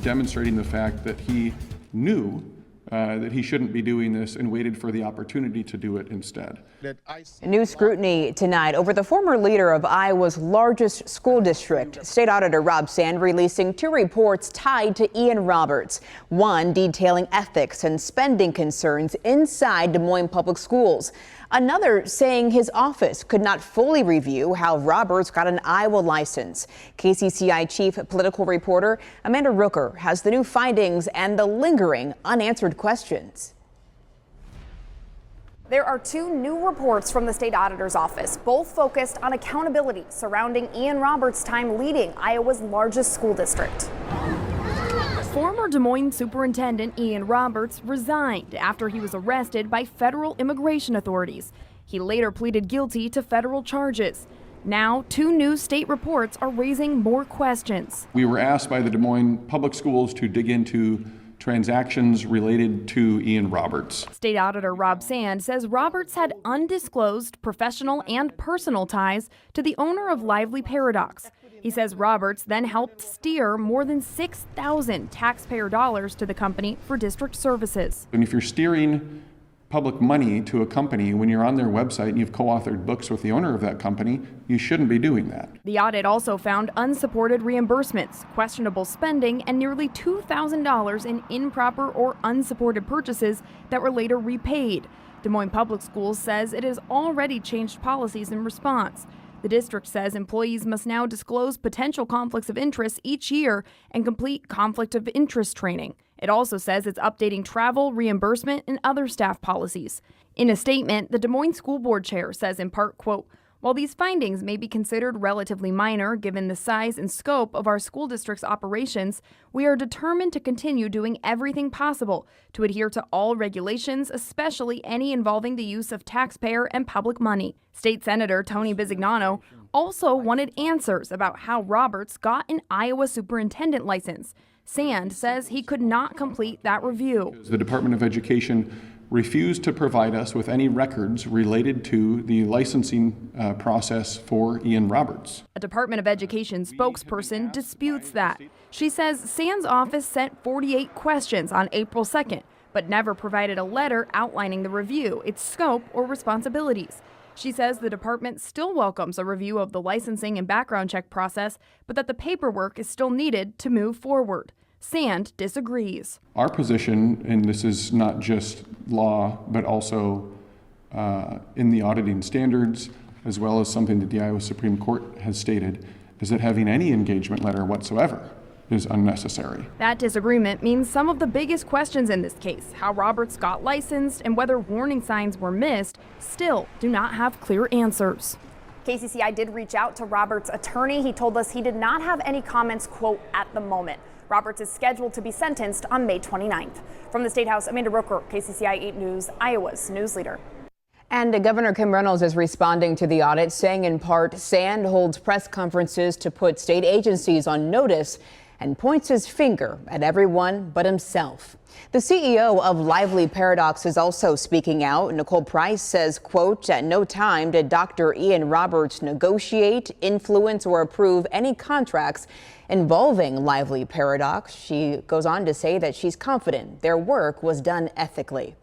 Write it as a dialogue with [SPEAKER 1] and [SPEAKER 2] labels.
[SPEAKER 1] demonstrating the fact that he knew that he shouldn't be doing this and waited for the opportunity to do it instead.
[SPEAKER 2] New scrutiny tonight over the former leader of Iowa's largest school district. State Auditor Rob Sand releasing 2 reports tied to Ian Roberts. One detailing ethics and spending concerns inside Des Moines Public Schools. Another saying his office could not fully review how Roberts got an Iowa license. KCCI chief political reporter Amanda Rooker has the new findings and the lingering unanswered questions.
[SPEAKER 3] There are 2 new reports from the state auditor's office, both focused on accountability surrounding Ian Roberts' time leading Iowa's largest school district. Former Des Moines Superintendent Ian Roberts resigned after he was arrested by federal immigration authorities. He later pleaded guilty to federal charges. Now, 2 new state reports are raising more questions.
[SPEAKER 1] We were asked by the Des Moines Public Schools to dig into transactions related to Ian Roberts.
[SPEAKER 3] State Auditor Rob Sand says Roberts had undisclosed professional and personal ties to the owner of Lively Paradox. He says Roberts then helped steer more than 6,000 taxpayer dollars to the company for district services.
[SPEAKER 1] And if you're steering public money to a company when you're on their website and you've co-authored books with the owner of that company, you shouldn't be doing that.
[SPEAKER 3] The audit also found unsupported reimbursements, questionable spending, and nearly $2,000 in improper or unsupported purchases that were later repaid. Des Moines Public Schools says it has already changed policies in response. The district says employees must now disclose potential conflicts of interest each year and complete conflict of interest training. It also says it's updating travel, reimbursement, and other staff policies. In a statement, the Des Moines School Board Chair says in part, quote, "While these findings may be considered relatively minor given the size and scope of our school district's operations, we are determined to continue doing everything possible to adhere to all regulations, especially any involving the use of taxpayer and public money." State Senator Tony Bisignano also wanted answers about how Roberts got an Iowa superintendent license. Sand says he could not complete that review.
[SPEAKER 1] The Department of Education refused to provide us with any records related to the licensing process for Ian Roberts.
[SPEAKER 3] A Department of Education spokesperson disputes that. She says Sand's office sent 48 questions on April 2nd, but never provided a letter outlining the review, its scope, or responsibilities. She says the department still welcomes a review of the licensing and background check process, but that the paperwork is still needed to move forward. Sand disagrees.
[SPEAKER 1] Our position, and this is not just law, but also in the auditing standards, as well as something that the Iowa Supreme Court has stated, is that having any engagement letter whatsoever is unnecessary.
[SPEAKER 3] That disagreement means some of the biggest questions in this case, how Roberts got licensed and whether warning signs were missed, still do not have clear answers. KCCI did reach out to Roberts' attorney. He told us he did not have any comments, quote, at the moment. Roberts is scheduled to be sentenced on May 29th. From the State House, Amanda Rooker, KCCI 8 News, Iowa's news leader.
[SPEAKER 2] And Governor Kim Reynolds is responding to the audit, saying in part, Sand holds press conferences to put state agencies on notice and points his finger at everyone but himself. The CEO of Lively Paradox is also speaking out. Nicole Price says, quote, "At no time did Dr. Ian Roberts negotiate, influence, or approve any contracts involving Lively Paradox." She goes on to say that she's confident their work was done ethically.